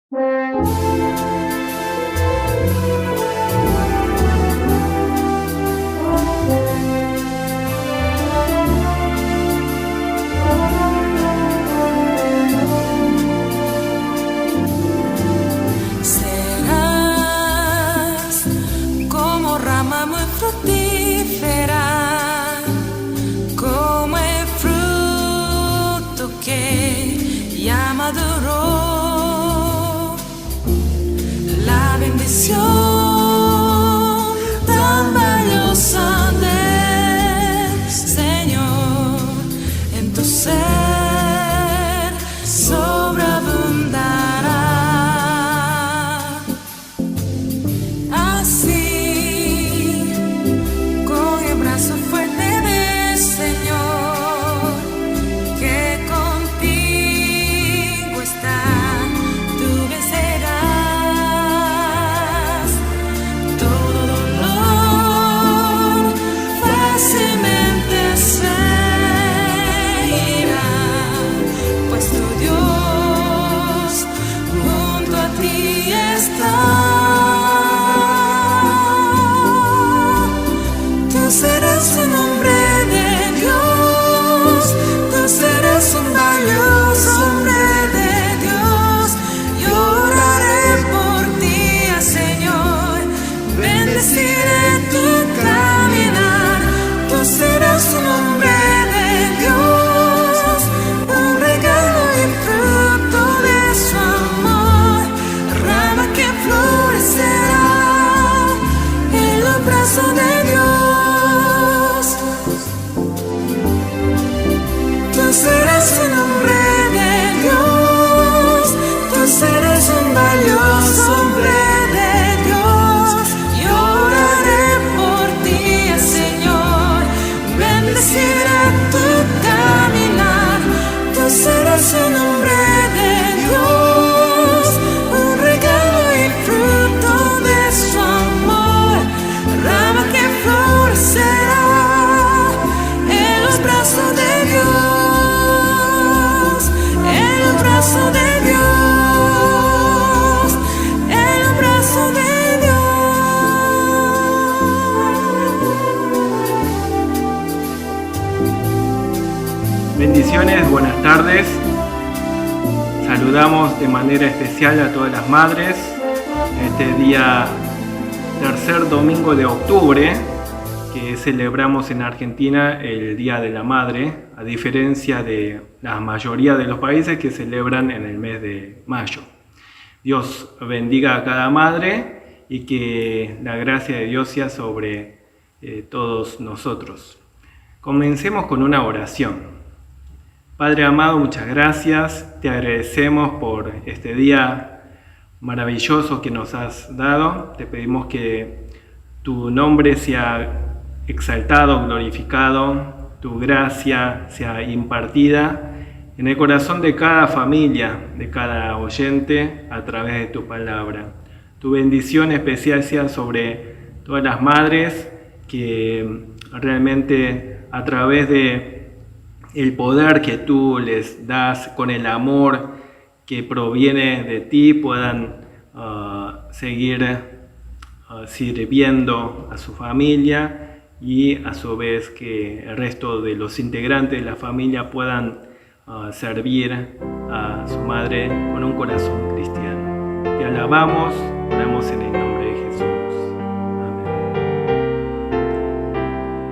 Serás como rama muy fructífera, como el fruto que ya maduró. La bendición tan valiosa del Señor en tu ser sobreabundará. Así, con el brazo fuerte del Señor, que contigo está, tú vencerás todo dolor, fácilmente se irá, pues tu Dios junto a ti está. Tú serás un hombre de Dios, tú serás un valioso hombre de Dios. Yo oraré por ti, Señor, bendeciré tu caminar. Tú serás un hombre de Dios, un regalo y fruto de su amor, rama que florecerá en los brazos de Dios. Tú serás un hombre de Dios, tú serás un valioso hombre de Dios. Yo oraré por ti, Señor, bendeciré tu caminar. Tú serás un hombre de Dios, un regalo y fruto de su amor, rama que florecerá en los brazos de Dios, en los brazos de Dios, en los brazos de Dios. Bendiciones, buenas tardes. Saludamos de manera especial a todas las madres en este día, tercer domingo de octubre, que celebramos en Argentina el Día de la Madre, a diferencia de la mayoría de los países que celebran en el mes de mayo. Dios bendiga a cada madre y que la gracia de Dios sea sobre todos nosotros. Comencemos con una oración. Padre amado, muchas gracias. Te agradecemos por este día maravilloso que nos has dado. Te pedimos que tu nombre sea exaltado, glorificado, tu gracia sea impartida en el corazón de cada familia, de cada oyente, a través de tu palabra. Tu bendición especial sea sobre todas las madres que realmente a través de el poder que tú les das, con el amor que proviene de ti, puedan seguir sirviendo a su familia y a su vez que el resto de los integrantes de la familia puedan servir a su madre con un corazón cristiano. Te alabamos, oramos en el nombre de Jesús. Amén.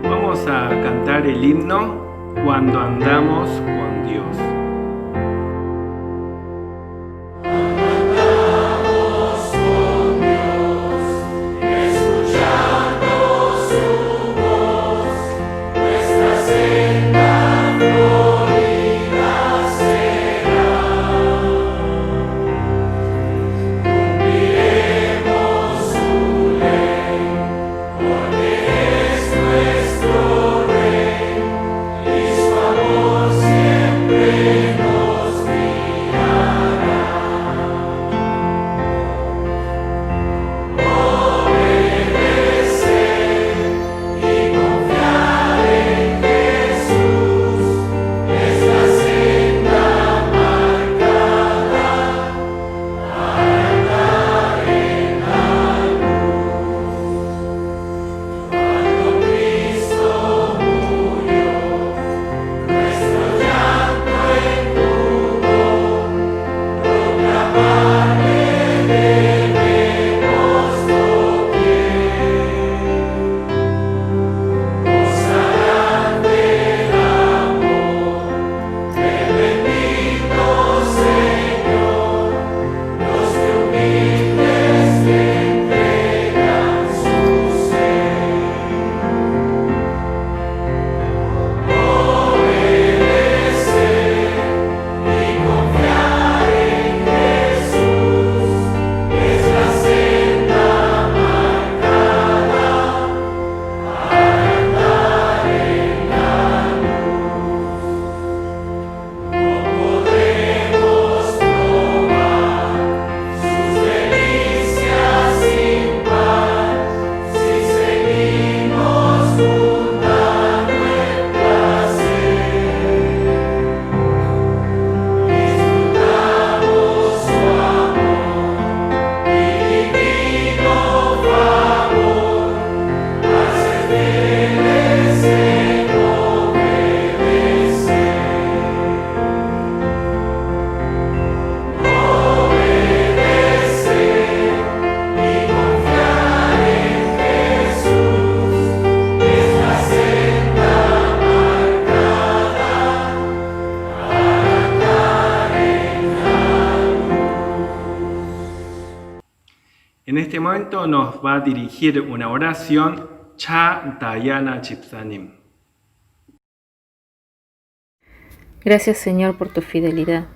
Vamos a cantar el himno Cuando andamos con Dios. Siempre En este momento nos va a dirigir una oración Cha Dayana Chipsanim. Gracias, Señor, por tu fidelidad,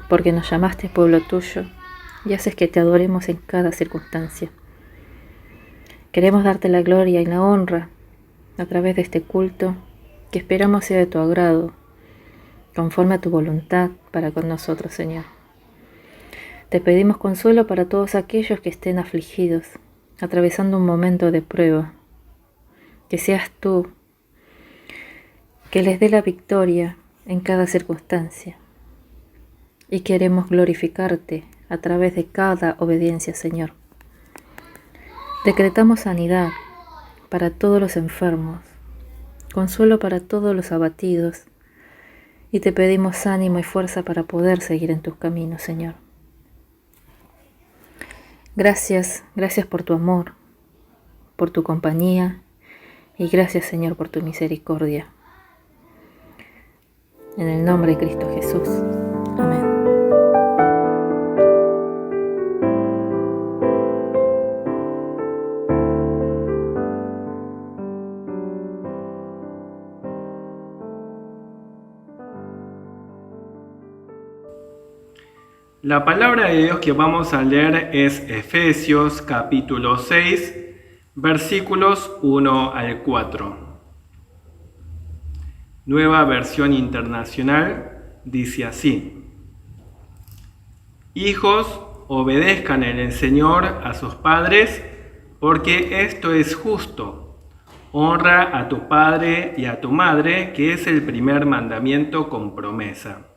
porque nos llamaste pueblo tuyo y haces que te adoremos en cada circunstancia. Queremos darte la gloria y la honra a través de este culto que esperamos sea de tu agrado, conforme a tu voluntad para con nosotros, Señor. Te pedimos consuelo para todos aquellos que estén afligidos, atravesando un momento de prueba. Que seas tú, que les dé la victoria en cada circunstancia. Y queremos glorificarte a través de cada obediencia, Señor. Decretamos sanidad para todos los enfermos, consuelo para todos los abatidos, y te pedimos ánimo y fuerza para poder seguir en tus caminos, Señor. Gracias por tu amor, por tu compañía, y gracias, Señor, por tu misericordia. En el nombre de Cristo Jesús. Amén. La palabra de Dios que vamos a leer es Efesios capítulo 6, versículos 1 al 4. Nueva versión internacional dice así: Hijos, obedezcan en el Señor a sus padres, porque esto es justo. Honra a tu padre y a tu madre, que es el primer mandamiento con promesa,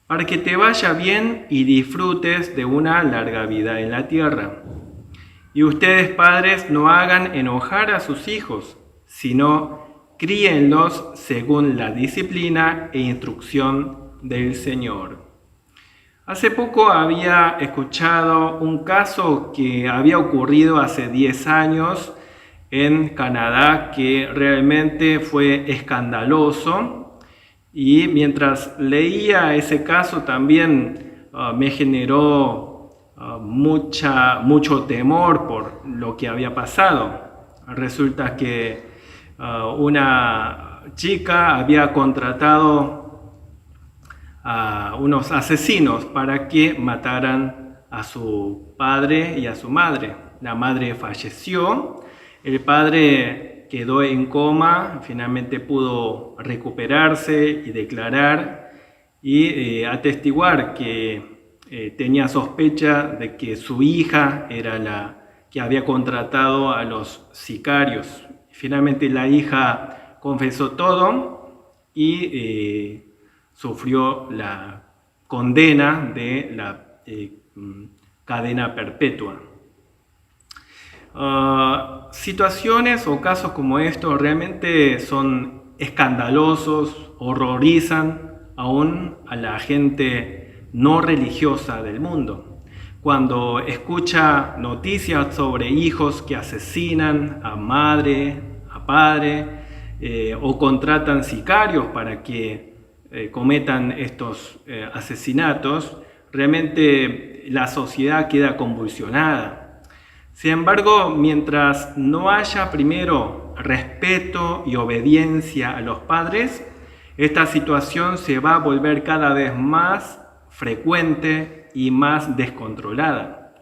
para que te vaya bien y disfrutes de una larga vida en la tierra. Y ustedes, padres, no hagan enojar a sus hijos, sino críenlos según la disciplina e instrucción del Señor. Hace poco había escuchado un caso que había ocurrido hace 10 años en Canadá, que realmente fue escandaloso. Y mientras leía ese caso también me generó mucho temor por lo que había pasado. Resulta que una chica había contratado a unos asesinos para que mataran a su padre y a su madre. La madre falleció, el padre quedó en coma, finalmente pudo recuperarse y declarar y atestiguar que tenía sospecha de que su hija era la que había contratado a los sicarios. Finalmente la hija confesó todo y sufrió la condena de la cadena perpetua. Situaciones o casos como estos realmente son escandalosos, horrorizan aún a la gente no religiosa del mundo. Cuando escucha noticias sobre hijos que asesinan a madre, a padre, o contratan sicarios para que cometan estos asesinatos, realmente la sociedad queda convulsionada. Sin embargo, mientras no haya primero respeto y obediencia a los padres, esta situación se va a volver cada vez más frecuente y más descontrolada.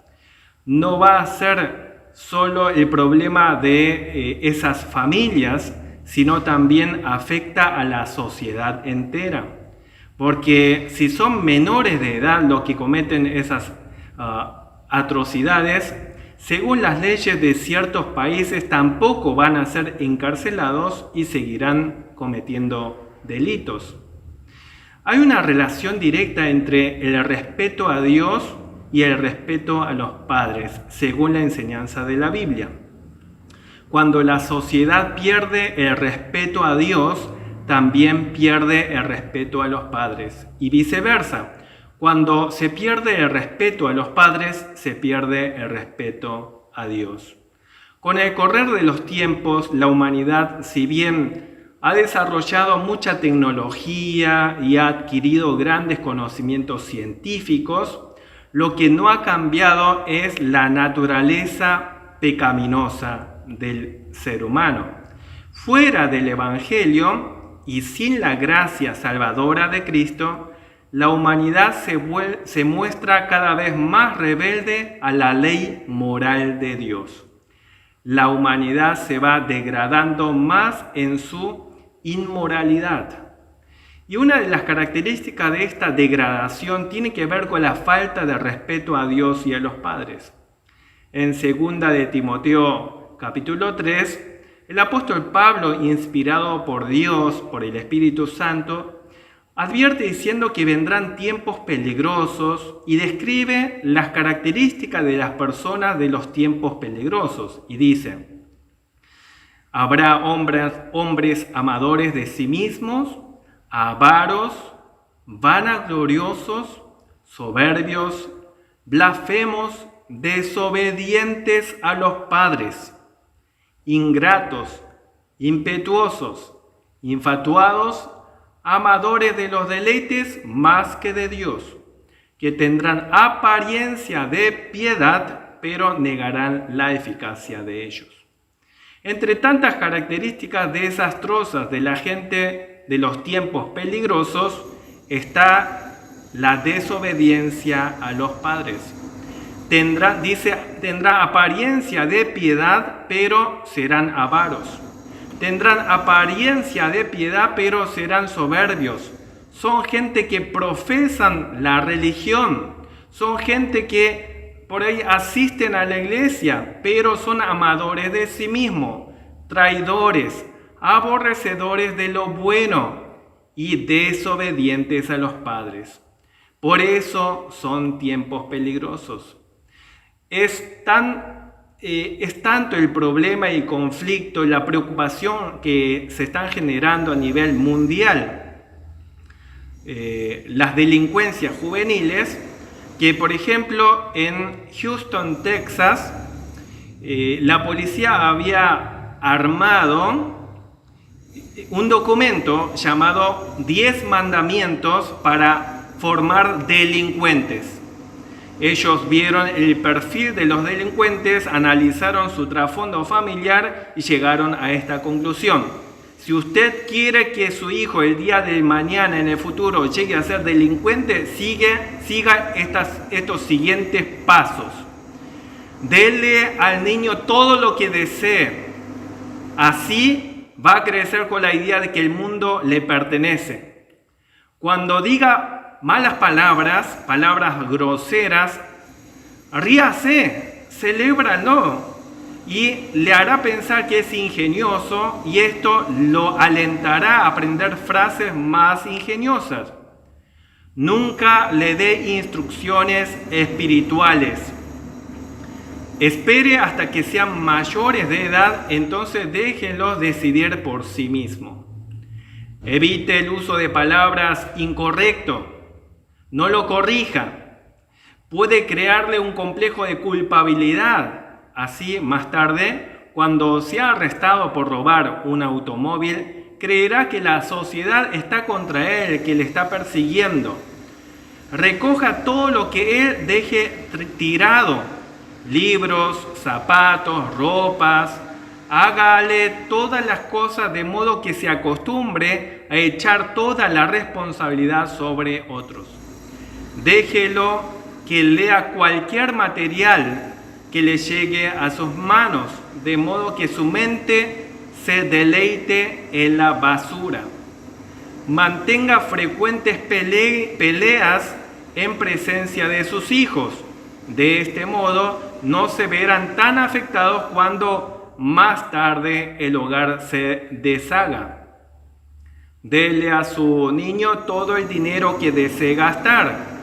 No va a ser solo el problema de esas familias, sino también afecta a la sociedad entera. Porque si son menores de edad los que cometen esas atrocidades, según las leyes de ciertos países tampoco van a ser encarcelados y seguirán cometiendo delitos. Hay una relación directa entre el respeto a Dios y el respeto a los padres, según la enseñanza de la Biblia. Cuando la sociedad pierde el respeto a Dios, también pierde el respeto a los padres, y viceversa. Cuando se pierde el respeto a los padres, se pierde el respeto a Dios. Con el correr de los tiempos, la humanidad, si bien ha desarrollado mucha tecnología y ha adquirido grandes conocimientos científicos, lo que no ha cambiado es la naturaleza pecaminosa del ser humano. Fuera del Evangelio y sin la gracia salvadora de Cristo, la humanidad se muestra cada vez más rebelde a la ley moral de Dios. La humanidad se va degradando más en su inmoralidad. Y una de las características de esta degradación tiene que ver con la falta de respeto a Dios y a los padres. En 2 de Timoteo capítulo 3, el apóstol Pablo, inspirado por Dios, por el Espíritu Santo, advierte diciendo que vendrán tiempos peligrosos y describe las características de las personas de los tiempos peligrosos. Y dice: habrá hombres amadores de sí mismos, avaros, vanagloriosos, soberbios, blasfemos, desobedientes a los padres, ingratos, impetuosos, infatuados, amadores de los deleites más que de Dios, que tendrán apariencia de piedad, pero negarán la eficacia de ellos. Entre tantas características desastrosas de la gente de los tiempos peligrosos está la desobediencia a los padres. Tendrá apariencia de piedad, pero serán avaros. Tendrán apariencia de piedad, pero serán soberbios. Son gente que profesan la religión. Son gente que por ahí asisten a la iglesia, pero son amadores de sí mismos, traidores, aborrecedores de lo bueno y desobedientes a los padres. Por eso son tiempos peligrosos. Es tanto el problema y conflicto y la preocupación que se están generando a nivel mundial, las delincuencias juveniles, que por ejemplo en Houston, Texas, la policía había armado un documento llamado 10 mandamientos para formar delincuentes. Ellos vieron el perfil de los delincuentes, analizaron su trasfondo familiar y llegaron a esta conclusión: si usted quiere que su hijo el día de mañana, en el futuro, llegue a ser delincuente, siga estos siguientes pasos. Dele al niño todo lo que desee. Así va a crecer con la idea de que el mundo le pertenece. Cuando diga malas palabras groseras, ríase, celébralo. Y le hará pensar que es ingenioso, y esto lo alentará a aprender frases más ingeniosas. Nunca le dé instrucciones espirituales. Espere hasta que sean mayores de edad, entonces déjenlos decidir por sí mismos. Evite el uso de palabras incorrectas. no lo corrija. Puede crearle un complejo de culpabilidad. Así, más tarde, cuando sea arrestado por robar un automóvil, creerá que la sociedad está contra él, que le está persiguiendo. Recoja todo lo que él deje tirado, libros, zapatos, ropas. Hágale todas las cosas de modo que se acostumbre a echar toda la responsabilidad sobre otros. Déjelo que lea cualquier material que le llegue a sus manos, de modo que su mente se deleite en la basura. Mantenga frecuentes peleas en presencia de sus hijos. De este modo no se verán tan afectados cuando más tarde el hogar se deshaga. Dele a su niño todo el dinero que desee gastar.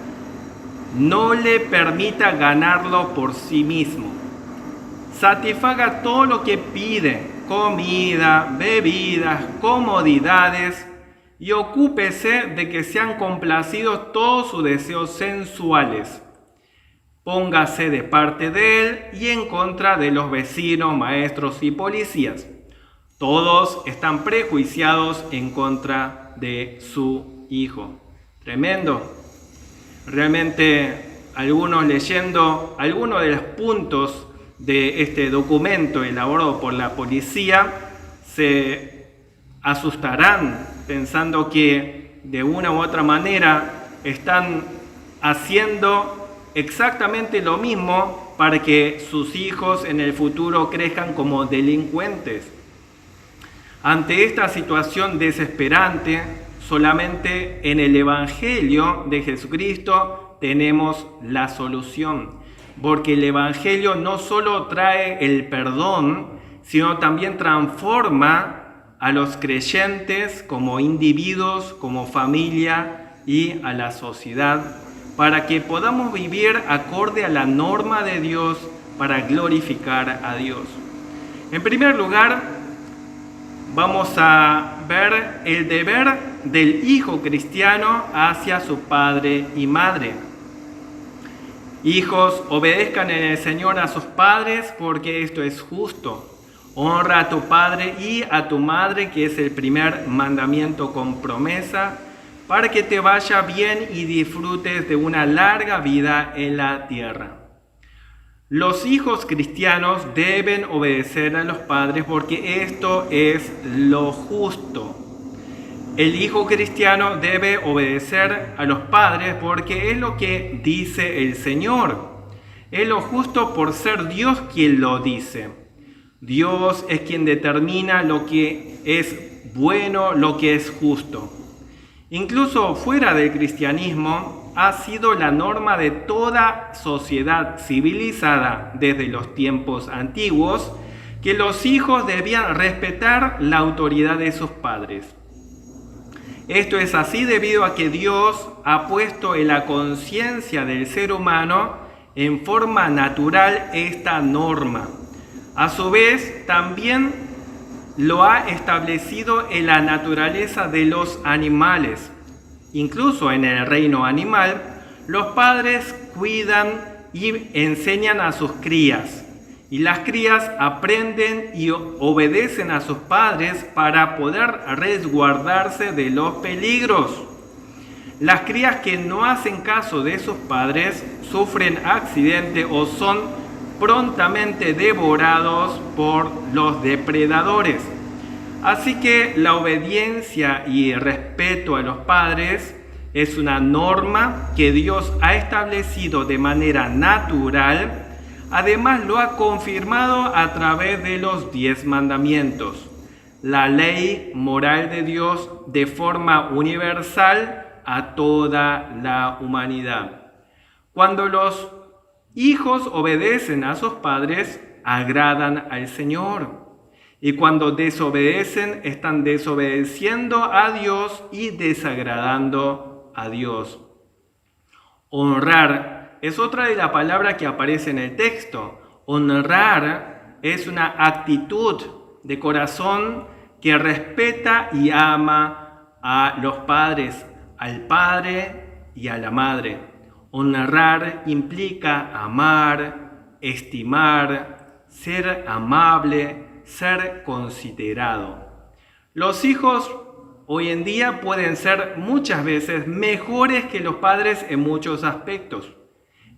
No le permita ganarlo por sí mismo. Satisfaga todo lo que pide: comida, bebidas, comodidades, y ocúpese de que sean complacidos todos sus deseos sensuales. Póngase de parte de él y en contra de los vecinos, maestros y policías. Todos están prejuiciados en contra de su hijo. Tremendo. Realmente, algunos leyendo algunos de los puntos de este documento elaborado por la policía se asustarán pensando que de una u otra manera están haciendo exactamente lo mismo para que sus hijos en el futuro crezcan como delincuentes. Ante esta situación desesperante, solamente en el Evangelio de Jesucristo tenemos la solución, porque el Evangelio no solo trae el perdón, sino también transforma a los creyentes como individuos, como familia y a la sociedad, para que podamos vivir acorde a la norma de Dios para glorificar a Dios. En primer lugar, vamos a ver el deber del hijo cristiano hacia su padre y madre. Hijos, obedezcan en el Señor a sus padres, porque esto es justo. Honra a tu padre y a tu madre, que es el primer mandamiento con promesa, para que te vaya bien y disfrutes de una larga vida en la tierra. Los hijos cristianos deben obedecer a los padres porque esto es lo justo. El hijo cristiano debe obedecer a los padres porque es lo que dice el Señor. Es lo justo por ser Dios quien lo dice. Dios es quien determina lo que es bueno, lo que es justo. Incluso fuera del cristianismo, ha sido la norma de toda sociedad civilizada desde los tiempos antiguos que los hijos debían respetar la autoridad de sus padres. Esto es así debido a que Dios ha puesto en la conciencia del ser humano en forma natural esta norma. A su vez, también lo ha establecido en la naturaleza de los animales. Incluso en el reino animal, los padres cuidan y enseñan a sus crías, y las crías aprenden y obedecen a sus padres para poder resguardarse de los peligros. Las crías que no hacen caso de sus padres sufren accidente o son prontamente devorados por los depredadores. Así que la obediencia y respeto a los padres es una norma que Dios ha establecido de manera natural. Además, lo ha confirmado a través de los 10 mandamientos, la ley moral de Dios de forma universal a toda la humanidad. Cuando los hijos obedecen a sus padres, agradan al Señor. Y cuando desobedecen, están desobedeciendo a Dios y desagradando a Dios. Honrar es otra de las palabras que aparece en el texto. Honrar es una actitud de corazón que respeta y ama a los padres, al padre y a la madre. Honrar implica amar, estimar, ser amable, ser considerado. Los hijos hoy en día pueden ser muchas veces mejores que los padres en muchos aspectos,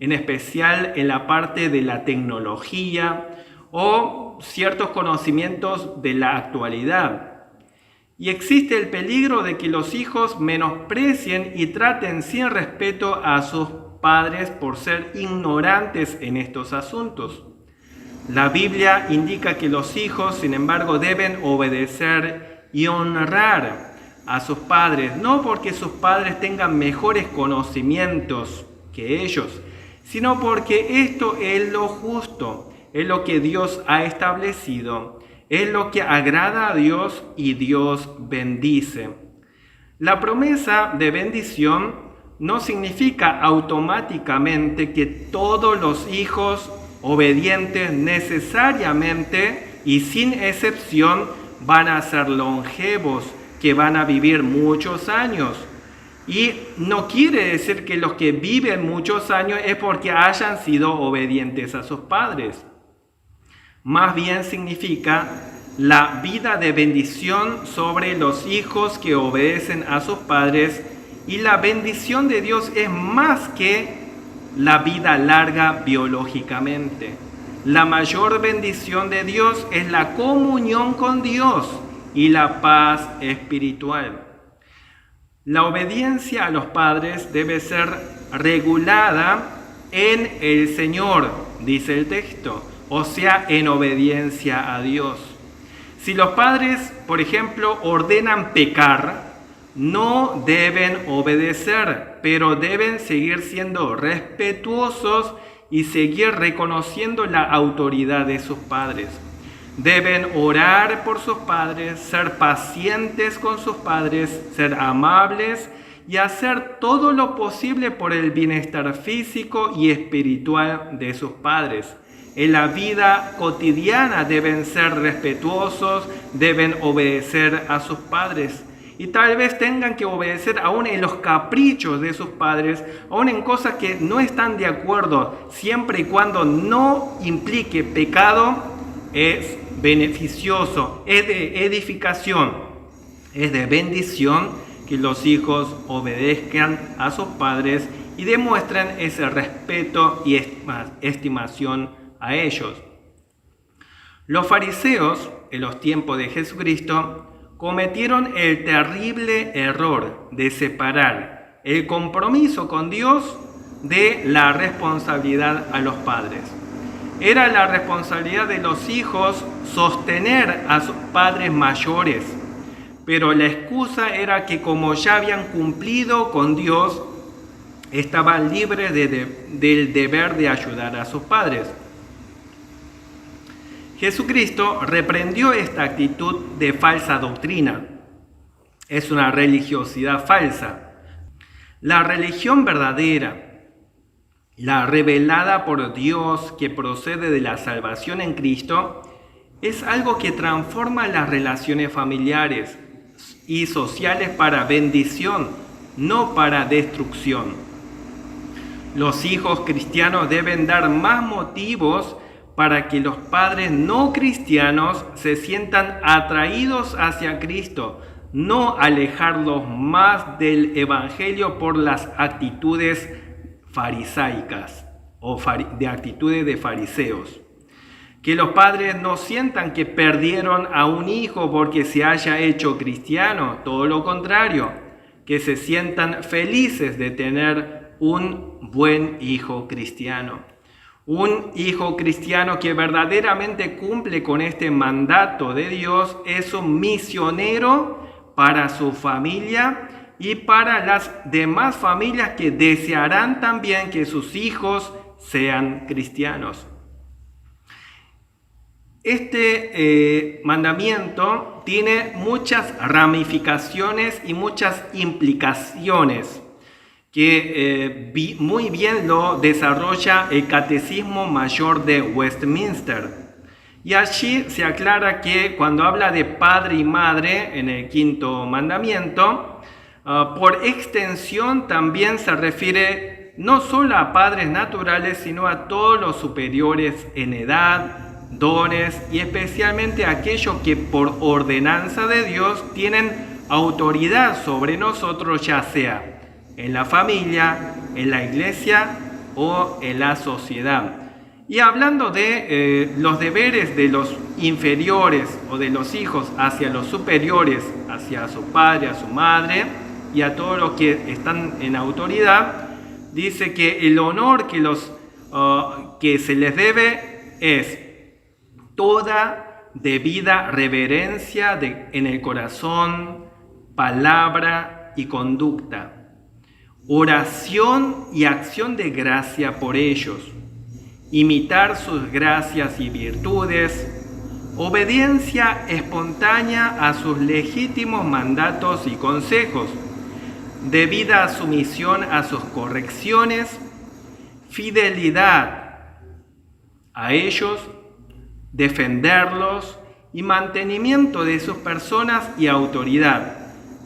en especial en la parte de la tecnología o ciertos conocimientos de la actualidad. Y existe el peligro de que los hijos menosprecien y traten sin respeto a sus padres por ser ignorantes en estos asuntos. La Biblia indica que los hijos, sin embargo, deben obedecer y honrar a sus padres, no porque sus padres tengan mejores conocimientos que ellos, sino porque esto es lo justo, es lo que Dios ha establecido, es lo que agrada a Dios y Dios bendice. La promesa de bendición no significa automáticamente que todos los hijos obedientes necesariamente y sin excepción van a ser longevos, que van a vivir muchos años. Y no quiere decir que los que viven muchos años es porque hayan sido obedientes a sus padres. Más bien significa la vida de bendición sobre los hijos que obedecen a sus padres, y la bendición de Dios es más que la vida larga biológicamente. La mayor bendición de Dios es la comunión con Dios y la paz espiritual. La obediencia a los padres debe ser regulada en el Señor, dice el texto, o sea, en obediencia a Dios. Si los padres, por ejemplo, ordenan pecar, no deben obedecer, pero deben seguir siendo respetuosos y seguir reconociendo la autoridad de sus padres. Deben orar por sus padres, ser pacientes con sus padres, ser amables y hacer todo lo posible por el bienestar físico y espiritual de sus padres. En la vida cotidiana deben ser respetuosos, deben obedecer a sus padres. Y tal vez tengan que obedecer aún en los caprichos de sus padres, aún en cosas que no están de acuerdo, siempre y cuando no implique pecado. Es beneficioso, es de edificación, es de bendición que los hijos obedezcan a sus padres y demuestren ese respeto y estimación a ellos. Los fariseos, en los tiempos de Jesucristo, cometieron el terrible error de separar el compromiso con Dios de la responsabilidad a los padres. Era la responsabilidad de los hijos sostener a sus padres mayores, pero la excusa era que como ya habían cumplido con Dios, estaban libres del deber de ayudar a sus padres. Jesucristo reprendió esta actitud de falsa doctrina. Es una religiosidad falsa. La religión verdadera, la revelada por Dios, que procede de la salvación en Cristo, es algo que transforma las relaciones familiares y sociales para bendición, no para destrucción. Los hijos cristianos deben dar más motivos para que los padres no cristianos se sientan atraídos hacia Cristo, no alejarlos más del Evangelio por las actitudes farisaicas o de actitudes de fariseos. Que los padres no sientan que perdieron a un hijo porque se haya hecho cristiano, todo lo contrario, que se sientan felices de tener un buen hijo cristiano. Un hijo cristiano que verdaderamente cumple con este mandato de Dios es un misionero para su familia y para las demás familias que desearán también que sus hijos sean cristianos. Este mandamiento tiene muchas ramificaciones y muchas implicaciones que muy bien lo desarrolla el Catecismo Mayor de Westminster. Y allí se aclara que cuando habla de padre y madre en el quinto mandamiento, Por extensión también se refiere no solo a padres naturales, sino a todos los superiores en edad, dones y especialmente a aquellos que por ordenanza de Dios tienen autoridad sobre nosotros, ya sea en la familia, en la iglesia o en la sociedad. Y hablando de los deberes de los inferiores o de los hijos hacia los superiores, hacia su padre, a su madre y a todos los que están en autoridad, dice que el honor que se les debe es toda debida reverencia en el corazón, palabra y conducta, oración y acción de gracia por ellos, imitar sus gracias y virtudes, obediencia espontánea a sus legítimos mandatos y consejos, debida sumisión a sus correcciones, fidelidad a ellos, defenderlos y mantenimiento de sus personas y autoridad,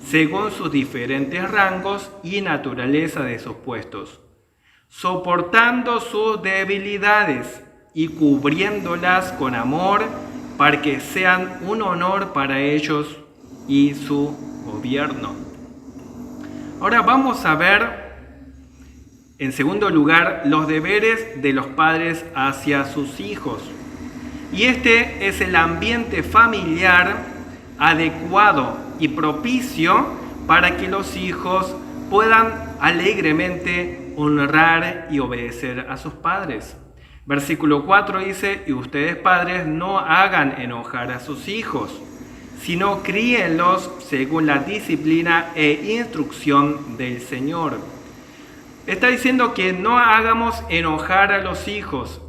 según sus diferentes rangos y naturaleza de sus puestos, soportando sus debilidades y cubriéndolas con amor para que sean un honor para ellos y su gobierno. Ahora vamos a ver, en segundo lugar, los deberes de los padres hacia sus hijos. Y este es el ambiente familiar adecuado y propicio para que los hijos puedan alegremente honrar y obedecer a sus padres. Versículo 4 dice: y ustedes padres no hagan enojar a sus hijos, sino críenlos según la disciplina e instrucción del Señor. Está diciendo que no hagamos enojar a los hijos.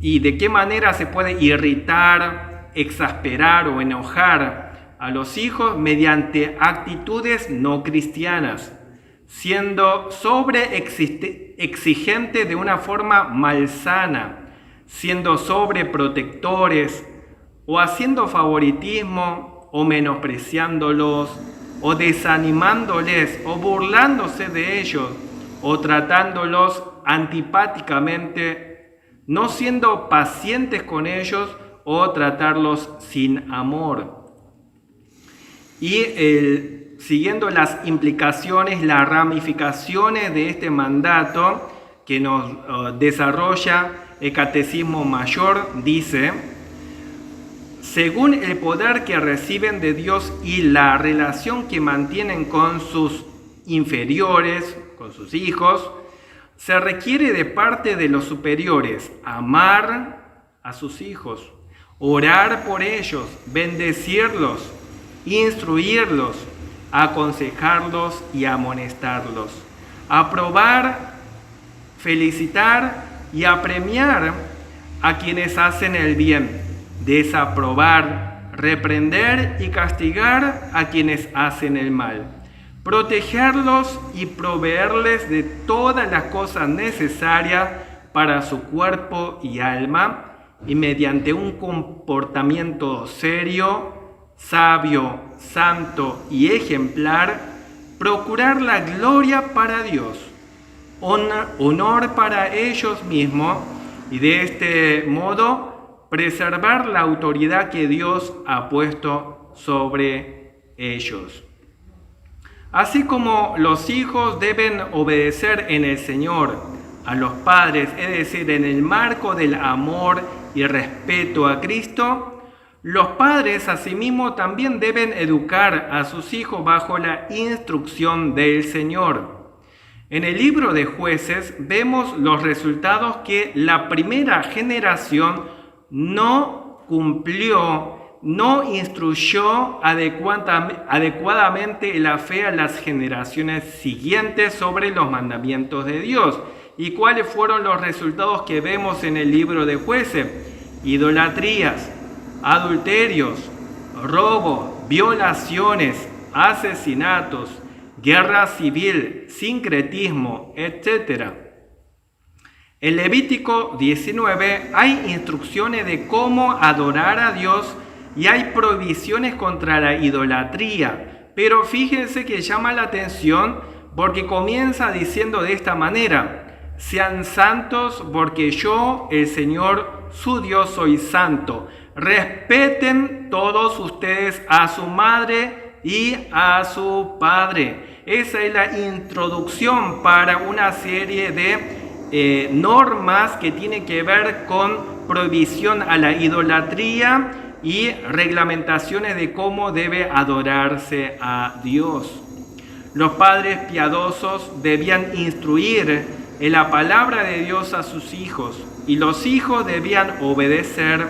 ¿Y de qué manera se puede irritar, exasperar o enojar a los hijos? Mediante actitudes no cristianas, siendo sobreexigente de una forma malsana, siendo sobreprotectores o haciendo favoritismo o menospreciándolos o desanimándoles o burlándose de ellos o tratándolos antipáticamente, no siendo pacientes con ellos o tratarlos sin amor. Y siguiendo las implicaciones, las ramificaciones de este mandato que nos desarrolla el Catecismo Mayor, dice: según el poder que reciben de Dios y la relación que mantienen con sus inferiores, con sus hijos, se requiere de parte de los superiores amar a sus hijos, orar por ellos, bendecirlos, instruirlos, aconsejarlos y amonestarlos, aprobar, felicitar y apremiar a quienes hacen el bien, desaprobar, reprender y castigar a quienes hacen el mal, protegerlos y proveerles de todas las cosas necesarias para su cuerpo y alma, y mediante un comportamiento serio, sabio, santo y ejemplar, procurar la gloria para Dios, honor para ellos mismos, y de este modo preservar la autoridad que Dios ha puesto sobre ellos. Así como los hijos deben obedecer en el Señor a los padres, es decir, en el marco del amor y respeto a Cristo, los padres asimismo también deben educar a sus hijos bajo la instrucción del Señor. En el libro de Jueces vemos los resultados que la primera generación no cumplió, no instruyó adecuadamente la fe a las generaciones siguientes sobre los mandamientos de Dios. ¿Y cuáles fueron los resultados que vemos en el libro de Jueces? Idolatrías, adulterios, robos, violaciones, asesinatos, guerra civil, sincretismo, etc. En Levítico 19 hay instrucciones de cómo adorar a Dios y hay prohibiciones contra la idolatría, Pero fíjense que llama la atención porque comienza diciendo de esta manera: sean santos porque yo, el Señor, su Dios, soy santo. Respeten todos ustedes a su madre y a su padre. Esa es la introducción para una serie de normas que tienen que ver con prohibición a la idolatría y reglamentaciones de cómo debe adorarse a Dios. Los padres piadosos debían instruir en la palabra de Dios a sus hijos, y los hijos debían obedecer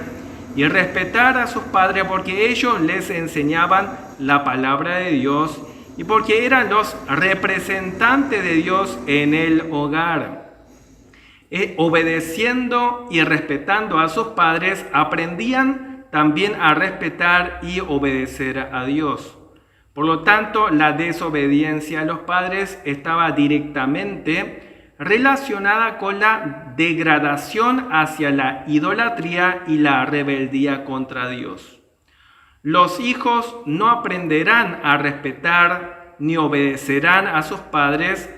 y respetar a sus padres porque ellos les enseñaban la palabra de Dios y porque eran los representantes de Dios en el hogar. Obedeciendo y respetando a sus padres, aprendían también a respetar y obedecer a Dios. Por lo tanto, la desobediencia a los padres estaba directamente relacionada con la degradación hacia la idolatría y la rebeldía contra Dios. Los hijos no aprenderán a respetar ni obedecerán a sus padres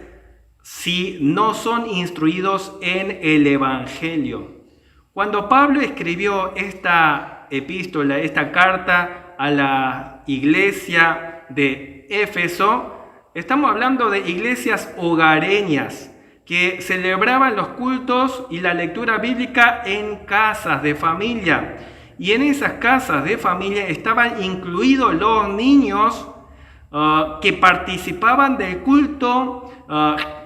si no son instruidos en el Evangelio. Cuando Pablo escribió esta epístola, esta carta a la iglesia de Éfeso, estamos hablando de iglesias hogareñas que celebraban los cultos y la lectura bíblica en casas de familia. Y en esas casas de familia estaban incluidos los niños que participaban del culto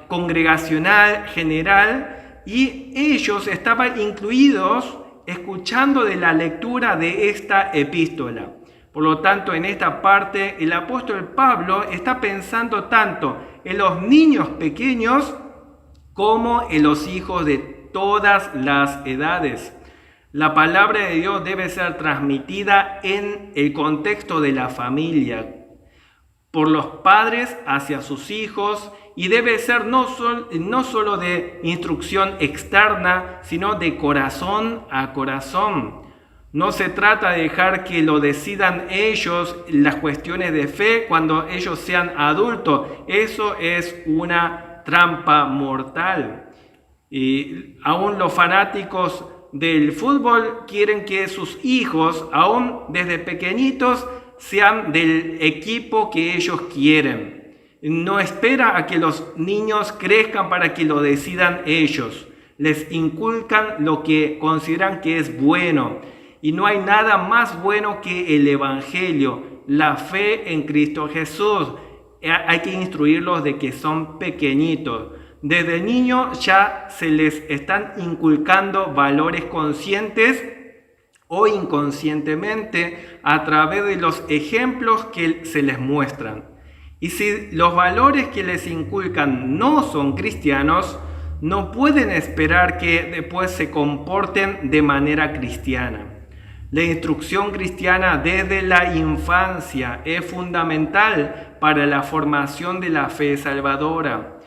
congregacional general, y ellos estaban incluidos escuchando de la lectura de esta epístola. Por lo tanto, en esta parte el apóstol Pablo está pensando tanto en los niños pequeños como en los hijos de todas las edades. La palabra de Dios debe ser transmitida en el contexto de la familia, por los padres hacia sus hijos, y debe ser no solo de instrucción externa, sino de corazón a corazón. No se trata de dejar que lo decidan ellos las cuestiones de fe cuando ellos sean adultos. Eso es una trampa mortal. Y aún los fanáticos del fútbol quieren que sus hijos, aún desde pequeñitos, sean del equipo que ellos quieren. No espera a que los niños crezcan para que lo decidan ellos. Les inculcan lo que consideran que es bueno. Y no hay nada más bueno que el Evangelio, la fe en Cristo Jesús. Hay que instruirlos de que son pequeñitos. Desde niños ya se les están inculcando valores conscientes o inconscientemente a través de los ejemplos que se les muestran. Y si los valores que les inculcan no son cristianos, no pueden esperar que después se comporten de manera cristiana. La instrucción cristiana desde la infancia es fundamental para la formación de la fe salvadora.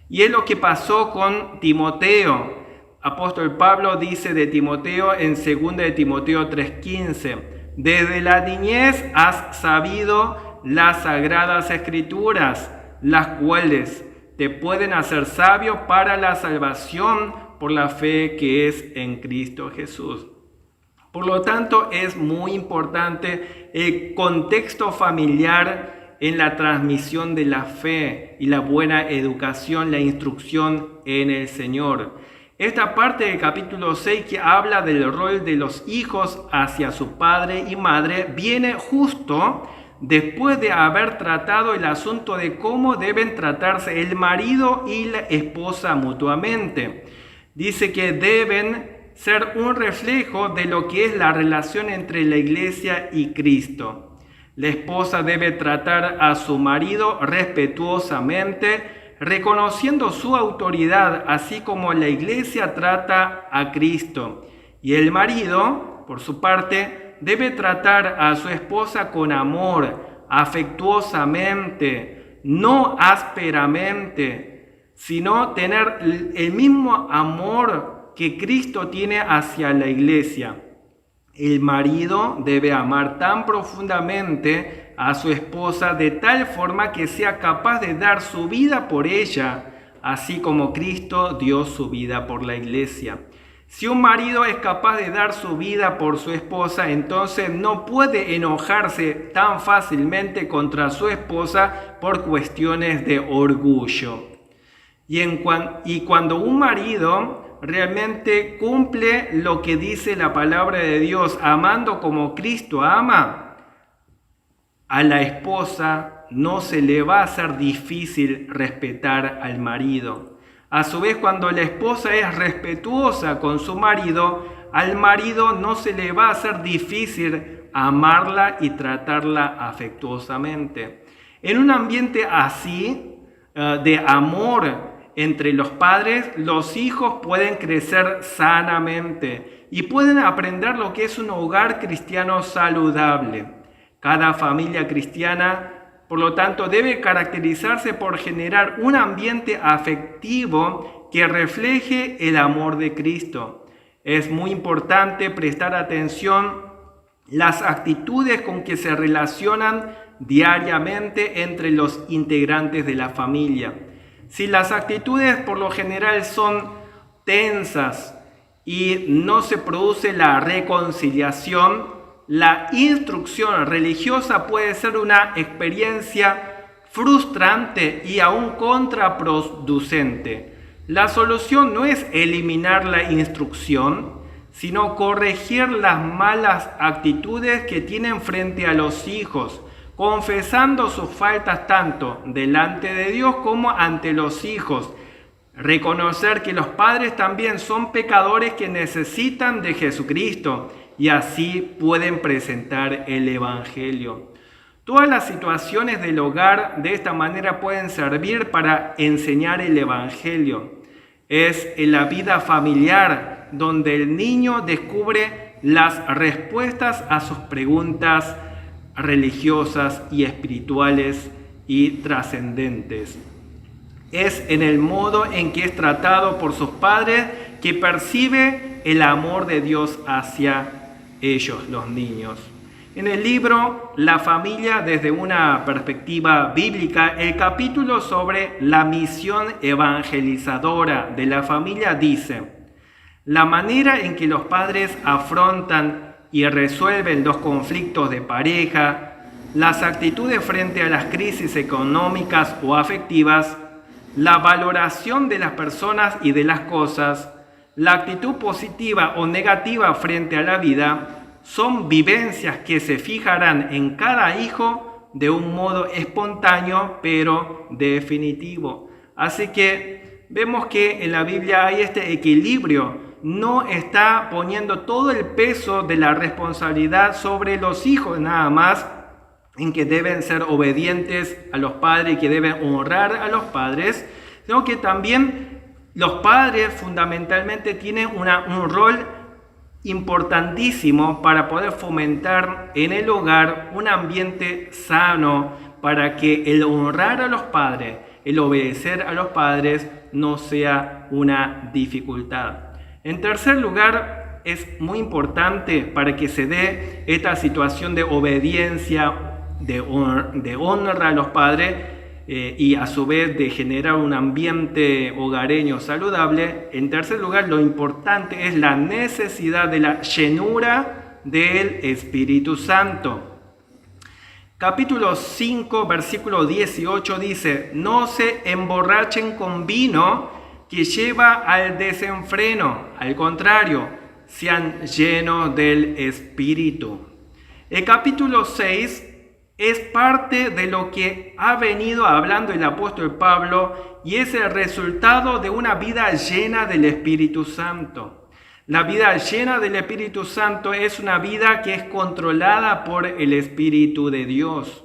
Y es lo que pasó con Timoteo. Apóstol Pablo dice de Timoteo en 2 de Timoteo 3:15: desde la niñez has sabido las sagradas escrituras, las cuales te pueden hacer sabio para la salvación por la fe que es en Cristo Jesús. Por lo tanto, es muy importante el contexto familiar en la transmisión de la fe y la buena educación, la instrucción en el Señor. Esta parte del capítulo 6 que habla del rol de los hijos hacia su padre y madre viene justo después de haber tratado el asunto de cómo deben tratarse el marido y la esposa mutuamente. Dice que deben ser un reflejo de lo que es la relación entre la iglesia y Cristo. La esposa debe tratar a su marido respetuosamente, reconociendo su autoridad, así como la iglesia trata a Cristo. Y el marido, por su parte, debe tratar a su esposa con amor, afectuosamente, no ásperamente, sino tener el mismo amor que Cristo tiene hacia la iglesia. El marido debe amar tan profundamente a su esposa de tal forma que sea capaz de dar su vida por ella, así como Cristo dio su vida por la iglesia. Si un marido es capaz de dar su vida por su esposa, entonces no puede enojarse tan fácilmente contra su esposa por cuestiones de orgullo. Y cuando un marido realmente cumple lo que dice la palabra de Dios, amando como Cristo ama, a la esposa no se le va a hacer difícil respetar al marido. A su vez, cuando la esposa es respetuosa con su marido, al marido no se le va a hacer difícil amarla y tratarla afectuosamente. En un ambiente así, de amor entre los padres, los hijos pueden crecer sanamente y pueden aprender lo que es un hogar cristiano saludable. Cada familia cristiana, por lo tanto, debe caracterizarse por generar un ambiente afectivo que refleje el amor de Cristo. Es muy importante prestar atención las actitudes con que se relacionan diariamente entre los integrantes de la familia. Si las actitudes por lo general son tensas y no se produce la reconciliación, la instrucción religiosa puede ser una experiencia frustrante y aún contraproducente. La solución no es eliminar la instrucción, sino corregir las malas actitudes que tienen frente a los hijos, confesando sus faltas tanto delante de Dios como ante los hijos. Reconocer que los padres también son pecadores que necesitan de Jesucristo y así pueden presentar el Evangelio. Todas las situaciones del hogar de esta manera pueden servir para enseñar el Evangelio. Es en la vida familiar donde el niño descubre las respuestas a sus preguntas religiosas y espirituales y trascendentes. Es en el modo en que es tratado por sus padres que percibe el amor de Dios hacia ellos, los niños. En el libro La familia desde una perspectiva bíblica, el capítulo sobre la misión evangelizadora de la familia dice: la manera en que los padres afrontan y resuelven los conflictos de pareja, las actitudes frente a las crisis económicas o afectivas, la valoración de las personas y de las cosas, la actitud positiva o negativa frente a la vida, son vivencias que se fijarán en cada hijo de un modo espontáneo pero definitivo. Así que vemos que en la Biblia hay este equilibrio. No está poniendo todo el peso de la responsabilidad sobre los hijos nada más, en que deben ser obedientes a los padres y que deben honrar a los padres, sino que también los padres fundamentalmente tienen un rol importantísimo para poder fomentar en el hogar un ambiente sano, para que el honrar a los padres, el obedecer a los padres no sea una dificultad. En tercer lugar, es muy importante para que se dé esta situación de obediencia, de honra a los padres y a su vez de generar un ambiente hogareño saludable. En tercer lugar, lo importante es la necesidad de la llenura del Espíritu Santo. Capítulo 5, versículo 18 dice: no se emborrachen con vino que lleva al desenfreno, al contrario, sean llenos del Espíritu. El capítulo 6 es parte de lo que ha venido hablando el apóstol Pablo y es el resultado de una vida llena del Espíritu Santo. La vida llena del Espíritu Santo es una vida que es controlada por el Espíritu de Dios.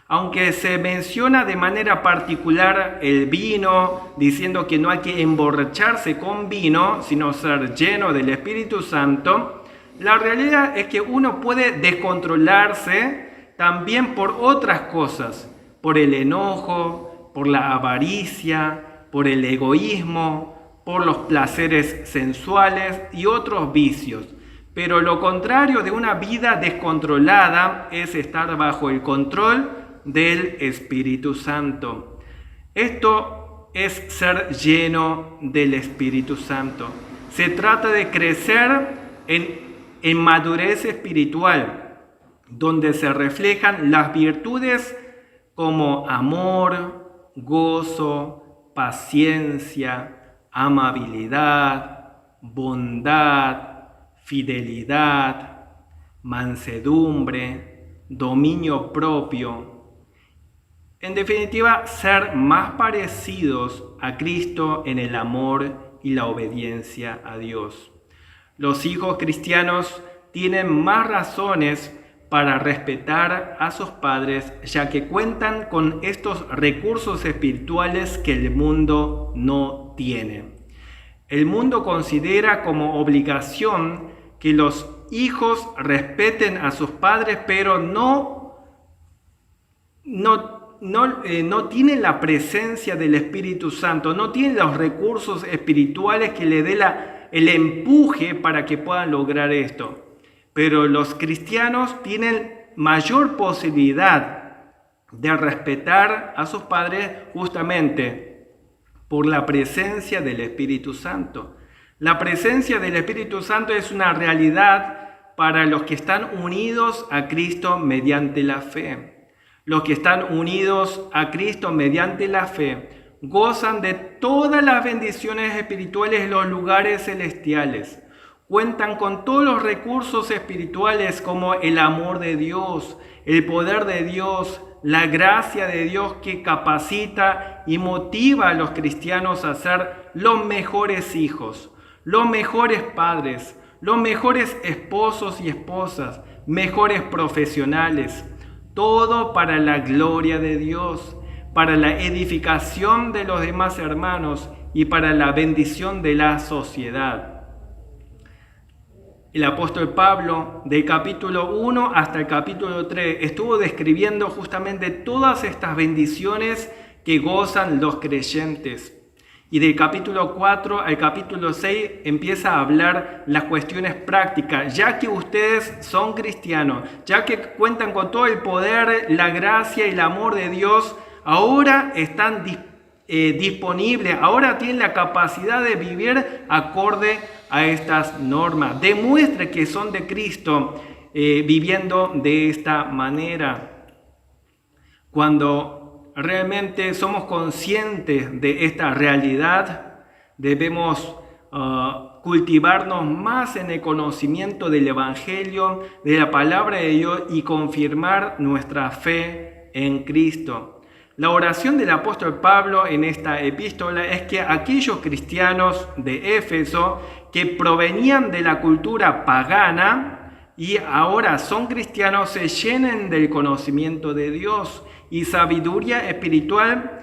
Aunque se menciona de manera particular el vino, diciendo que no hay que emborracharse con vino, sino ser lleno del Espíritu Santo, la realidad es que uno puede descontrolarse también por otras cosas, por el enojo, por la avaricia, por el egoísmo, por los placeres sensuales y otros vicios. Pero lo contrario de una vida descontrolada es estar bajo el control del Espíritu Santo. Esto es ser lleno del Espíritu Santo. Se trata de crecer en madurez espiritual, donde se reflejan las virtudes como amor, gozo, paciencia, amabilidad, bondad, fidelidad, mansedumbre, dominio propio. En definitiva, ser más parecidos a Cristo en el amor y la obediencia a Dios. Los hijos cristianos tienen más razones para respetar a sus padres, ya que cuentan con estos recursos espirituales que el mundo no tiene. El mundo considera como obligación que los hijos respeten a sus padres, pero no tienen la presencia del Espíritu Santo, no tienen los recursos espirituales que le dé el empuje para que puedan lograr esto. Pero los cristianos tienen mayor posibilidad de respetar a sus padres justamente por la presencia del Espíritu Santo. La presencia del Espíritu Santo es una realidad para los que están unidos a Cristo mediante la fe. Los que están unidos a Cristo mediante la fe gozan de todas las bendiciones espirituales en los lugares celestiales. Cuentan con todos los recursos espirituales como el amor de Dios, el poder de Dios, la gracia de Dios que capacita y motiva a los cristianos a ser los mejores hijos, los mejores padres, los mejores esposos y esposas, mejores profesionales. Todo para la gloria de Dios, para la edificación de los demás hermanos y para la bendición de la sociedad. El apóstol Pablo, del capítulo 1 hasta el capítulo 3, estuvo describiendo justamente todas estas bendiciones que gozan los creyentes. Y del capítulo 4 al capítulo 6 empieza a hablar las cuestiones prácticas. Ya que ustedes son cristianos, ya que cuentan con todo el poder, la gracia y el amor de Dios, ahora están disponibles, ahora tienen la capacidad de vivir acorde a estas normas. Demuestre que son de Cristo viviendo de esta manera. Cuando realmente somos conscientes de esta realidad, debemos cultivarnos más en el conocimiento del Evangelio, de la palabra de Dios y confirmar nuestra fe en Cristo. La oración del apóstol Pablo en esta epístola es que aquellos cristianos de Éfeso que provenían de la cultura pagana y ahora son cristianos se llenen del conocimiento de Dios y sabiduría espiritual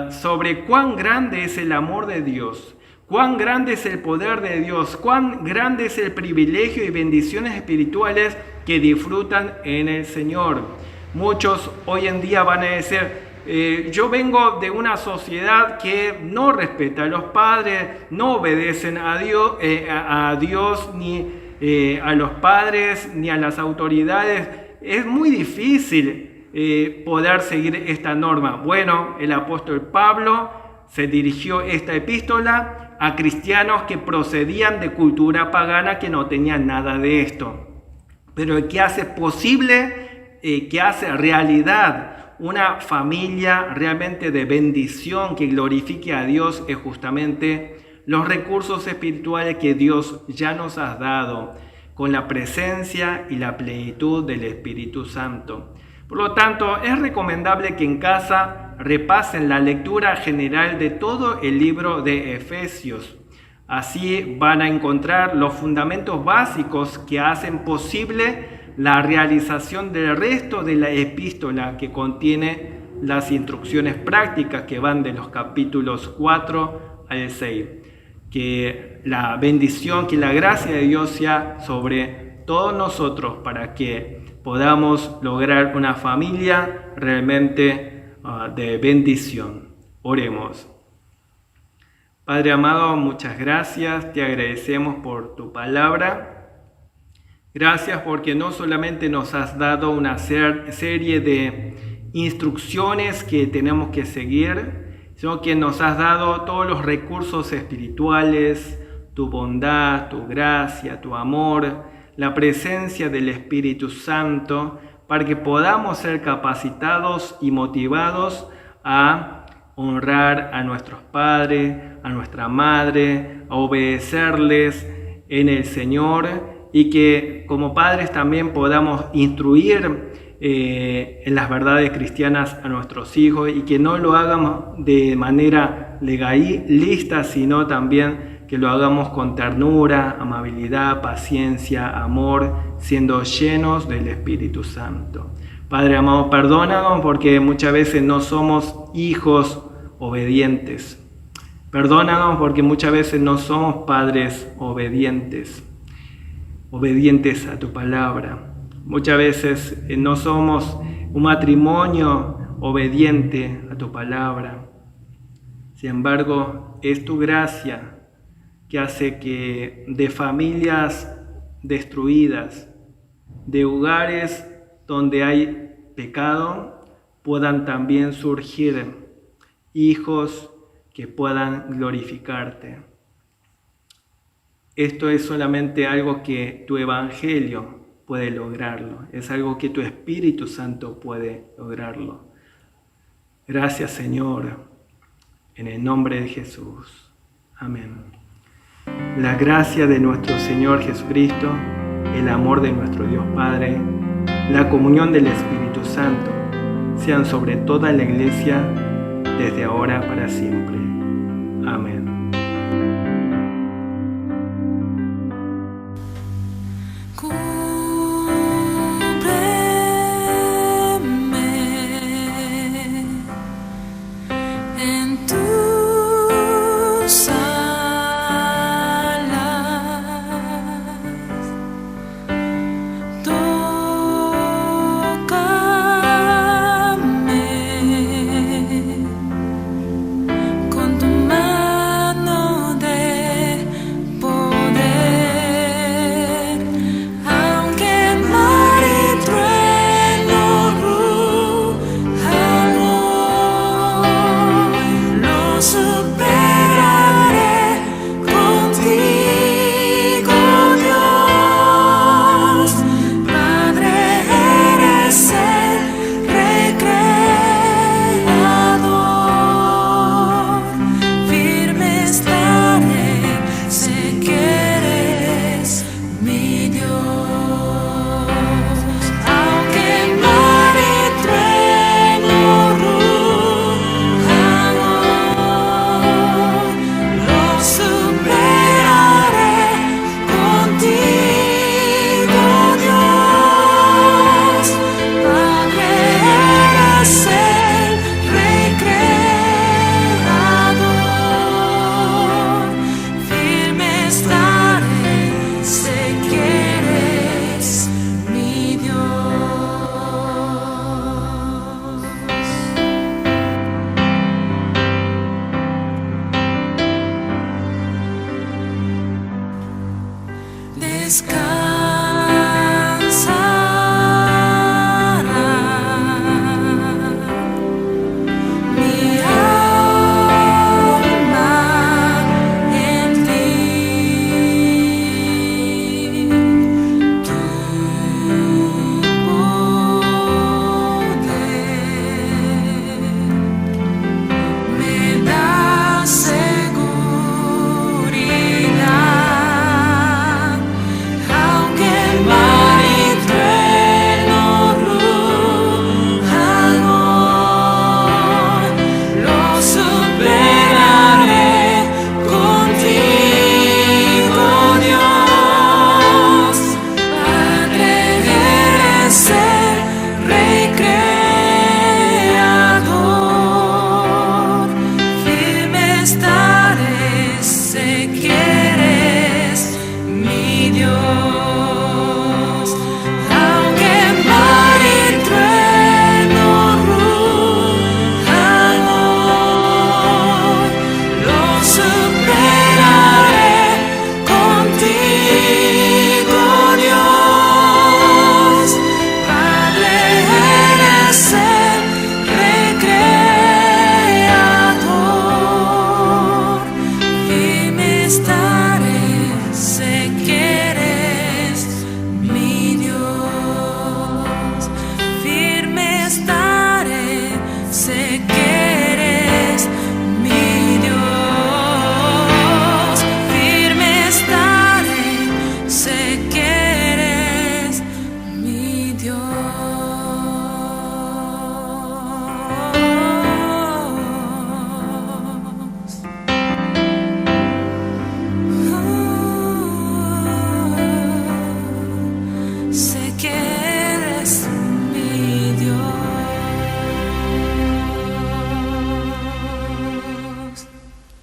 sobre cuán grande es el amor de Dios, cuán grande es el poder de Dios, cuán grande es el privilegio y bendiciones espirituales que disfrutan en el Señor. Muchos hoy en día van a decir, yo vengo de una sociedad que no respeta a los padres, no obedecen a Dios ni a los padres ni a las autoridades. Es muy difícil poder seguir esta norma. Bueno, el apóstol Pablo se dirigió esta epístola a cristianos que procedían de cultura pagana que no tenían nada de esto, pero que hace posible, que hace realidad una familia realmente de bendición que glorifique a Dios es justamente los recursos espirituales que Dios ya nos ha dado con la presencia y la plenitud del Espíritu Santo. Por lo tanto, es recomendable que en casa repasen la lectura general de todo el libro de Efesios. Así van a encontrar los fundamentos básicos que hacen posible la realización del resto de la epístola, que contiene las instrucciones prácticas que van de los capítulos 4 al 6. Que la bendición, que la gracia de Dios sea sobre todos nosotros para que podamos lograr una familia realmente de bendición. Oremos. Padre amado, muchas gracias, te agradecemos por tu palabra. Gracias porque no solamente nos has dado una serie de instrucciones que tenemos que seguir, sino que nos has dado todos los recursos espirituales, tu bondad, tu gracia, tu amor, la presencia del Espíritu Santo, para que podamos ser capacitados y motivados a honrar a nuestros padres, a nuestra madre, a obedecerles en el Señor, y que como padres también podamos instruir en las verdades cristianas a nuestros hijos, y que no lo hagamos de manera legalista, sino también que lo hagamos con ternura, amabilidad, paciencia, amor, siendo llenos del Espíritu Santo. Padre amado, perdónanos porque muchas veces no somos hijos obedientes. Perdónanos porque muchas veces no somos padres obedientes a tu palabra. Muchas veces no somos un matrimonio obediente a tu palabra. Sin embargo, es tu gracia que hace que de familias destruidas, de hogares donde hay pecado, puedan también surgir hijos que puedan glorificarte. Esto es solamente algo que tu Evangelio puede lograrlo, es algo que tu Espíritu Santo puede lograrlo. Gracias, Señor, en el nombre de Jesús. Amén. La gracia de nuestro Señor Jesucristo, el amor de nuestro Dios Padre, la comunión del Espíritu Santo, sean sobre toda la Iglesia, desde ahora para siempre. Amén. En tus alas, tócame con tu mano de poder, aunque el mar y trueno rujan hoy, lo superaré contigo, Dios. Padre, eres el recreador, firme estaré, sé que eres mi Dios.